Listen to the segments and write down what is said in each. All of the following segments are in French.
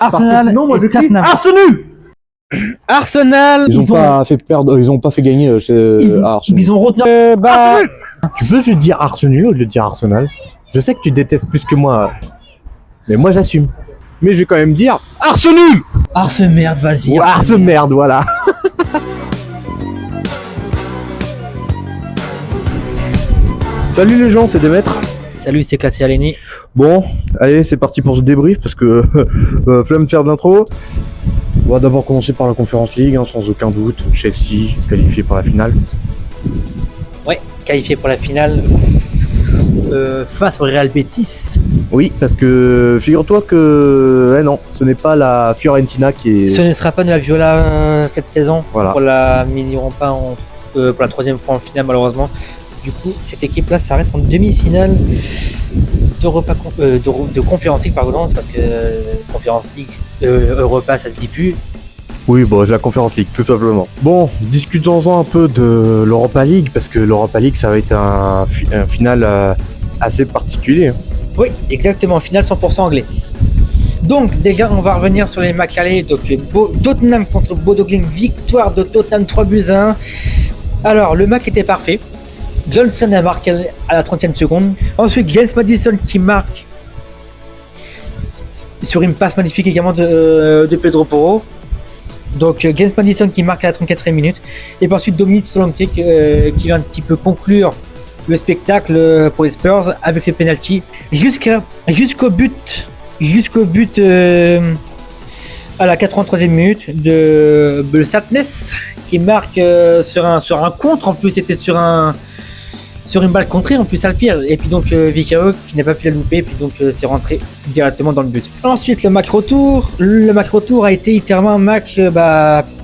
Arsenal sinon, moi, et je crie Tottenham. Arsenal. Arsenal, Ils ont pas fait gagner Arsenal. ils ont retenu. Tu peux juste dire Arsenal au lieu de dire Arsenal. Je sais que tu détestes plus que moi, mais moi j'assume. Mais je vais quand même dire Arsenal. Arsenal, merde, vas-y. Ou Arsenal, merde, voilà. Salut les gens, c'est Demettre. Salut, c'était Classé Aleni. Bon, allez, c'est parti pour ce débrief parce que flemme de faire de l'intro. On va d'abord commencer par la Conference League, hein, sans aucun doute. Chelsea qualifié pour la finale. Ouais, qualifié pour la finale face au Real Betis. Oui, parce que figure-toi que non, ce n'est pas la Fiorentina qui est. Ce ne sera pas de la Viola cette saison. Voilà. N'iront pas pour la troisième fois en finale malheureusement. Du coup, cette équipe-là s'arrête en demi-finale de Conference League, pardon, parce que Conference League, Europa, ça se dit plus. Oui, bon, la Conference League, tout simplement. Bon, discutons-en un peu de l'Europa League, parce que l'Europa League, ça va être un final assez particulier. Oui, exactement, finale 100% anglais. Donc, déjà, on va revenir sur les matchs allés. Donc, Tottenham contre Bodo Glimt, victoire de Tottenham 3-1. Alors, le match était parfait. Johnson a marqué à la 30e seconde. Ensuite, James Maddison qui marque sur une passe magnifique également de Pedro Porro. Donc, James Maddison qui marque à la 34e minute. Et puis ensuite, Dominic Solanke qui vient un petit peu conclure le spectacle pour les Spurs avec ses penalties jusqu'au but à la 83e minute de Satness qui marque sur un contre. En plus, c'était sur une balle contrée, en plus, ça le pire. Et puis donc, Vicario qui n'a pas pu la louper, et puis donc, c'est rentré directement dans le but. Ensuite, le match retour. Le match retour a été littéralement un match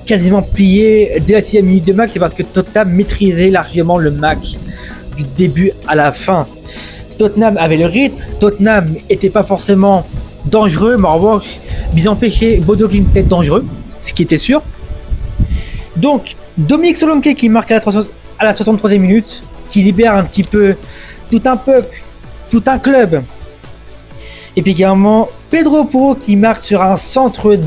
quasiment plié dès la 6e minute de match. C'est parce que Tottenham maîtrisait largement le match du début à la fin. Tottenham avait le rythme. Tottenham était pas forcément dangereux, mais en revanche, ils empêchaient Bodo Glimt d'être dangereux, ce qui était sûr. Donc, Dominic Solanke qui marque à la 63e minute, qui libère un petit peu tout un peuple, tout un club. Et puis également Pedro Porro qui marque sur un centre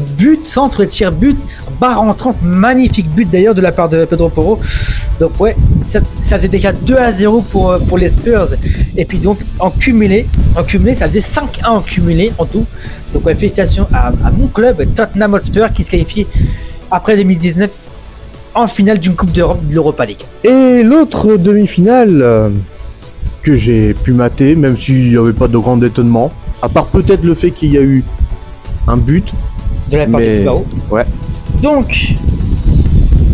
tir-but, barre entrante, magnifique but d'ailleurs de la part de Pedro Porro. Donc ouais, ça faisait déjà 2-0 pour les Spurs. Et puis donc en cumulé, ça faisait 5-1 en cumulé en tout. Donc ouais, félicitations à mon club Tottenham Hotspur qui se qualifie après 2019 en finale d'une Coupe d'Europe de l'Europa League. Et l'autre demi-finale que j'ai pu mater, même s'il n'y avait pas de grand étonnement, à part peut-être le fait qu'il y a eu un but de la part de Bilbao. Ouais. Donc,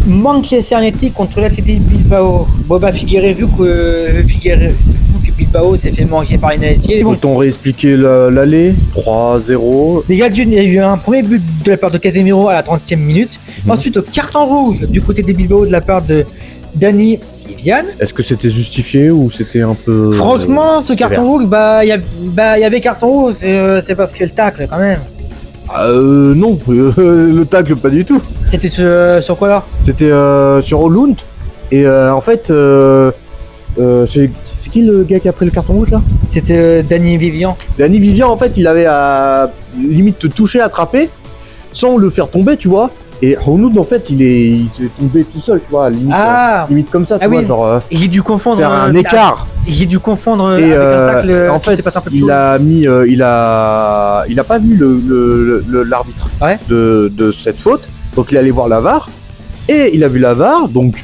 Manchester United contre l'Athletic Bilbao. Bon bah figurez-vous que Bilbao s'est fait manger par United. Peut-on réexpliquer l'aller 3-0. Déjà il y a eu un premier but de la part de Casemiro à la 30e minute. Ensuite, au carton rouge du côté des Bilbao de la part de Dani Viviane. Est-ce que c'était justifié ou c'était un peu... Franchement, ce carton rouge, il y avait carton rouge, c'est parce que le tacle quand même. Non, le tacle pas du tout. C'était sur quoi là? C'était sur Hollund. Et en fait, c'est qui le gars qui a pris le carton rouge là? C'était Dani Vivian. Dani Vivian, en fait, il avait limite te toucher, attraper, sans le faire tomber, tu vois. Et Hollund, en fait, il s'est tombé tout seul, tu vois, limite comme ça, tu vois, oui. Genre. J'ai dû confondre. Faire un écart. J'ai dû confondre et avec un tacle. en fait, il a pas vu l'arbitre de cette faute, donc il est allé voir la VAR et il a vu la VAR, donc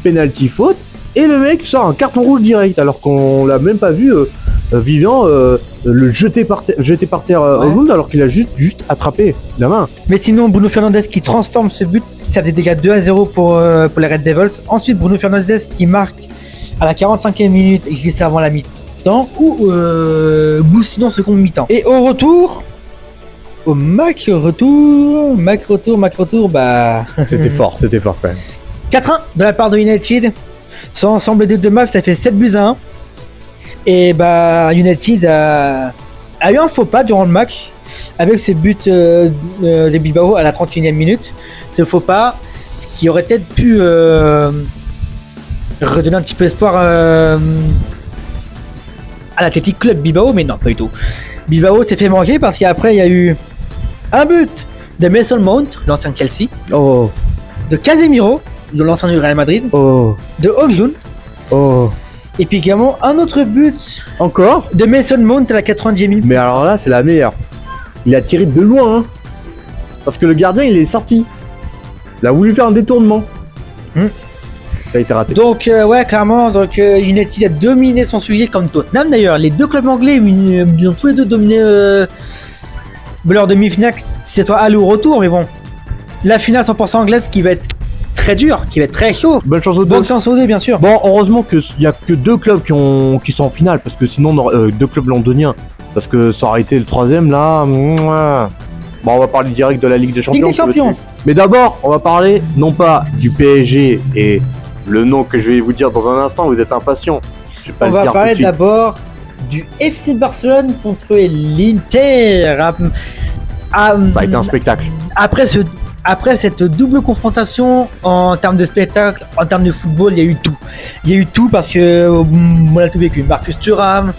penalty faute, et le mec sort un carton rouge direct alors qu'on l'a même pas vu Vivian le jeter par terre Hollund alors qu'il a juste attrapé la main. Mais sinon, Bruno Fernandes qui transforme ce but, ça faisait déjà 2-0 pour les Red Devils. Ensuite, Bruno Fernandes qui marque à la 45e minute, juste avant la mi-temps, ou sinon seconde mi-temps. Et au retour, au match retour, bah... C'était fort quand même. 4-1 de la part de United. Sur l'ensemble des deux matchs, ça fait 7-1. Et bah United a eu un faux pas durant le match avec ce but de Bilbao à la 31e minute. Ce faux pas, ce qui aurait peut-être pu redonner un petit peu espoir à l'Athletic Club Bilbao, mais non, pas du tout. Bilbao s'est fait manger parce qu'après il y a eu Un but de Mason Mount, l'ancien de Chelsea. Oh. De Casemiro, de l'ancien du Real Madrid. Oh. De Hojlund. Oh. Et puis également un autre but Encore de Mason Mount à la 90e minute. Mais alors là, c'est la meilleure. Il a tiré de loin, hein. Parce que le gardien, il est sorti. Il a voulu faire un détournement. Ça a été raté. Donc, ouais, clairement, United a dominé son sujet comme Tottenham d'ailleurs. Les deux clubs anglais, ils ont tous les deux dominé leur demi-finale, que ce soit aller ou retour. Mais bon, la finale 100% anglaise qui va être très dure, qui va être très chaud. Bonne chance aux deux. Bonne chance aux deux, bien sûr. Bon, heureusement qu'il n'y a que deux clubs qui sont en finale, parce que sinon, deux clubs londoniens. Parce que ça aurait été le troisième là. Bon, on va parler direct de la Ligue des Champions. Ligue des Champions. Mais d'abord, on va parler non pas du PSG et le nom que je vais vous dire dans un instant. Vous êtes impatients. On va parler d'abord du FC Barcelone contre l'Inter. Ça a été un spectacle. Après cette double confrontation en termes de spectacle, en termes de football, il y a eu tout. Il y a eu tout parce que on a tout vécu. Marcus Thuram,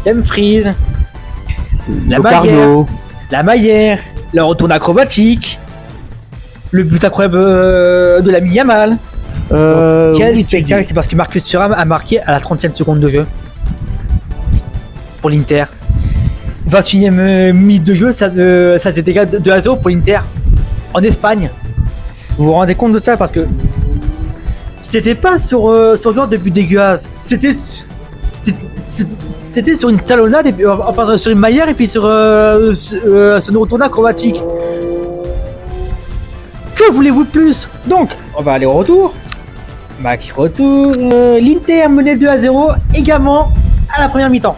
Dumfries, la Maillère, le retour acrobatique, le but incroyable de Lamine Yamal. Quel spectacle! C'est parce que Marcus Thuram a marqué à la 30e seconde de jeu pour l'Inter. 21e minute de jeu, ça s'est égal 2-0 pour l'Inter en Espagne. Vous vous rendez compte de ça? Parce que c'était pas sur genre de but dégueulasse. C'était sur une talonnade, et puis, enfin sur une maillère, et puis sur une retournée acrobatique. Que voulez-vous de plus? Donc, on va aller au retour. Match retour. L'Inter menait 2-0 également à la première mi-temps.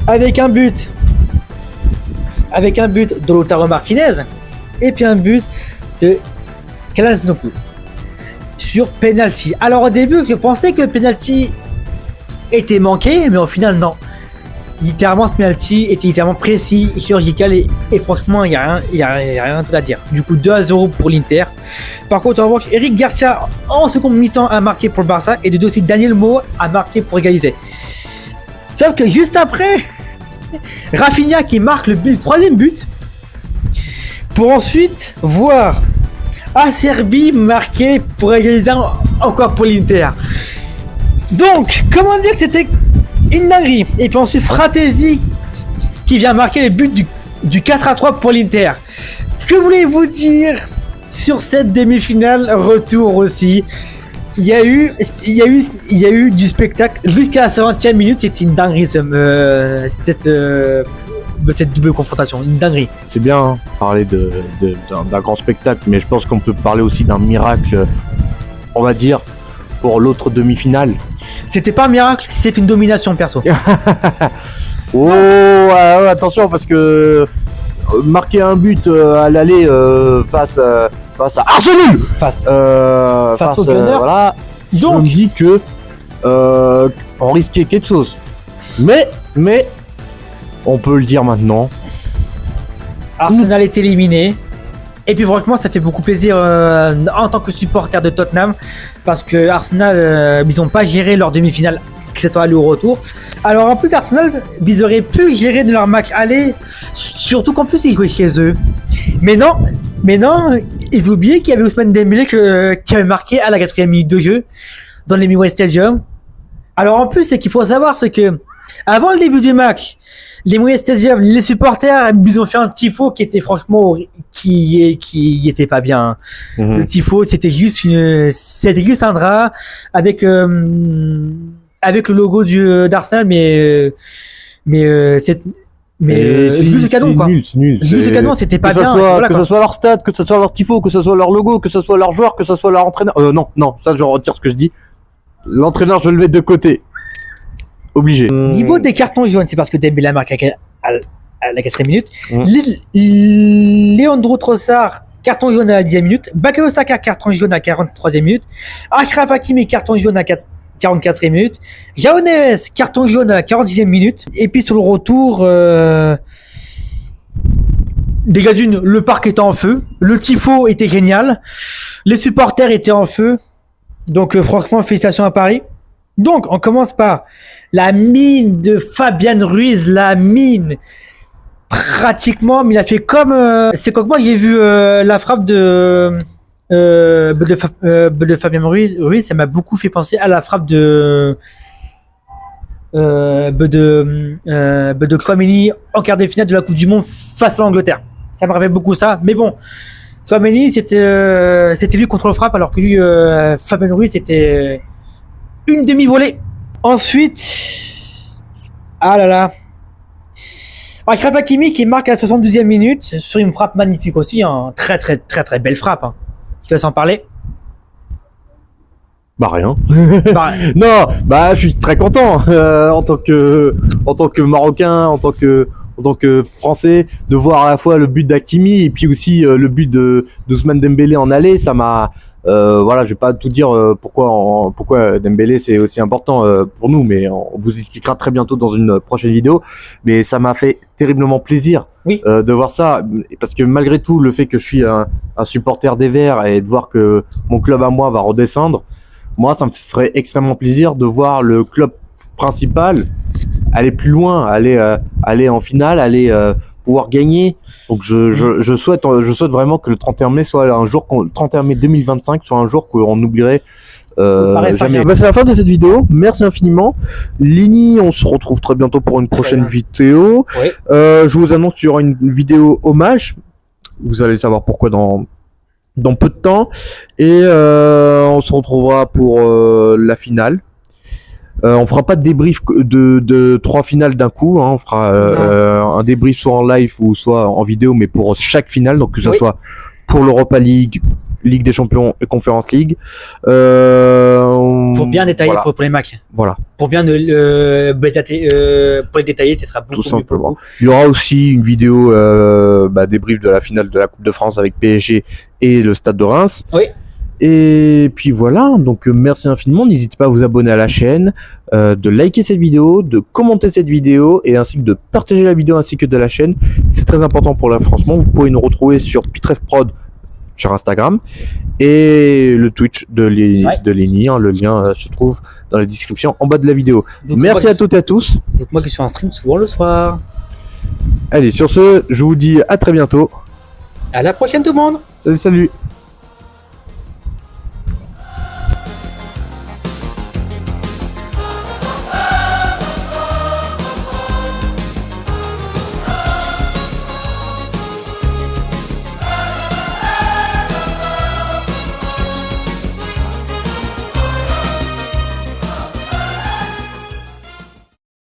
Avec un but de Lautaro Martinez. Et puis un but de Kalashnikov sur penalty. Alors au début, je pensais que le penalty était manqué, mais au final non. Littéralement, ce penalty était littéralement précis, chirurgical, et franchement, il y a rien à dire. Du coup, 2-0 pour l'Inter. Par contre, en revanche, Eric Garcia en seconde mi-temps a marqué pour le Barça, et de aussi Daniel Mo a marqué pour égaliser. Sauf que juste après, Rafinha qui marque le troisième but, pour ensuite voir Acerbi marquer pour égaliser encore pour l'Inter. Donc, comment dire que c'était une dinguerie. Et puis ensuite Fratesi qui vient marquer le but du 4-3 pour l'Inter. Que voulez-vous dire sur cette demi-finale retour aussi? Il y a eu du spectacle jusqu'à la 50e minute. C'était une dinguerie cette double confrontation, une dinguerie. C'est bien parler d'un grand spectacle, mais je pense qu'on peut parler aussi d'un miracle, on va dire, pour l'autre demi-finale. C'était pas un miracle, c'est une domination perso. Oh, attention, parce que marquer un but à l'aller face à Arsenal, face au Gunners. Voilà. Donc, je me dis que on risquait quelque chose. Mais on peut le dire maintenant. Arsenal est éliminé. Et puis franchement, ça fait beaucoup plaisir en tant que supporter de Tottenham, parce que Arsenal, ils n'ont pas géré leur demi-finale, que ce soit aller ou retour. Alors en plus, Arsenal, ils auraient pu gérer de leur match aller, surtout qu'en plus ils jouaient chez eux. Mais non, ils oubliaient qu'il y avait Ousmane Dembélé qui avait marqué à la 4e minute de jeu dans l'Emirates Stadium. Alors en plus, ce qu'il faut savoir, c'est que avant le début du match, l'Emirates Stadium, les supporters, ils ont fait un tifo qui était franchement qui était pas bien. Le tifo, c'était juste un drap avec le logo d'Arsenal, mais juste le canon, quoi. C'est nul. Juste le canon, c'était pas bien. Que ce soit leur stade, que ce soit leur tifo, que ce soit leur logo, que ce soit leur joueur, que ce soit leur entraîneur. Non, ça je retire ce que je dis. L'entraîneur, je le mets de côté. Obligé. Niveau des cartons jaunes, c'est parce que Dembélé a marqué à la 4e minute. Leandro Trossard, carton jaune à la 10e minute. Bukayo Saka, carton jaune à la 43e minute. Achraf Hakimi, carton jaune à la 44e minute. João Neves, carton jaune à la 46e minute. Et puis sur le retour, des gaz-unes, le parc était en feu. Le tifo était génial. Les supporters étaient en feu. Donc franchement, félicitations à Paris. Donc, on commence par la mine de Fabian Ruiz, la mine pratiquement, mais il a fait comme. C'est comme moi, j'ai vu la frappe de Fabien Ruiz. Oui, ça m'a beaucoup fait penser à la frappe de Tchouaméni en quart de finale de la Coupe du Monde face à l'Angleterre. Ça me rappelle beaucoup ça. Mais bon, Tchouaméni, c'était lui contre le frappe, alors que lui, Fabien Ruiz, c'était une demi-volée. Ensuite, ah là là. Achraf Hakimi qui marque à la 72e minute sur une frappe magnifique aussi, hein. Très belle frappe. Hein. Je te laisse en parler. Bah rien. Non, bah je suis très content en tant que Marocain, en tant que Français, de voir à la fois le but d'Hakimi et puis aussi le but d'Ousmane Dembélé en aller. Ça m'a voilà, je vais pas tout dire pourquoi Dembélé c'est aussi important pour nous, mais on vous expliquera très bientôt dans une prochaine vidéo. Mais ça m'a fait terriblement plaisir de voir ça, parce que malgré tout, le fait que je suis un supporter des Verts et de voir que mon club à moi va redescendre, moi ça me ferait extrêmement plaisir de voir le club principal aller plus loin, aller en finale, aller pouvoir gagner. Donc je souhaite vraiment que le 31 mai soit un jour, 31 mai 2025 soit un jour qu'on n'oublierait jamais. Bah, c'est la fin de cette vidéo. Merci infiniment. Lini, on se retrouve très bientôt pour une prochaine vidéo. Oui. Je vous annonce qu'il y aura une vidéo hommage. Vous allez savoir pourquoi dans peu de temps. Et on se retrouvera pour la finale. On fera pas de débrief de 3 finales d'un coup, hein. On fera un débrief soit en live ou soit en vidéo, mais pour chaque finale, donc que ce soit pour l'Europa League, Ligue des Champions et Conference League. Pour bien détailler pour les matchs. Voilà. Pour bien pour les détailler, ce sera beaucoup mieux pour vous. Il y aura aussi une vidéo débrief de la finale de la Coupe de France avec PSG et le Stade de Reims. Oui. Et puis voilà, donc merci infiniment, n'hésitez pas à vous abonner à la chaîne, de liker cette vidéo, de commenter cette vidéo et ainsi que de partager la vidéo ainsi que de la chaîne. C'est très important pour l'avancement. Vous pouvez nous retrouver sur Pitrefprod sur Instagram et le Twitch de Lini, hein, le lien se trouve dans la description en bas de la vidéo. Donc, merci à toutes et à tous. Donc moi qui suis en stream souvent le soir. Allez, sur ce, je vous dis à très bientôt. À la prochaine tout le monde. Salut.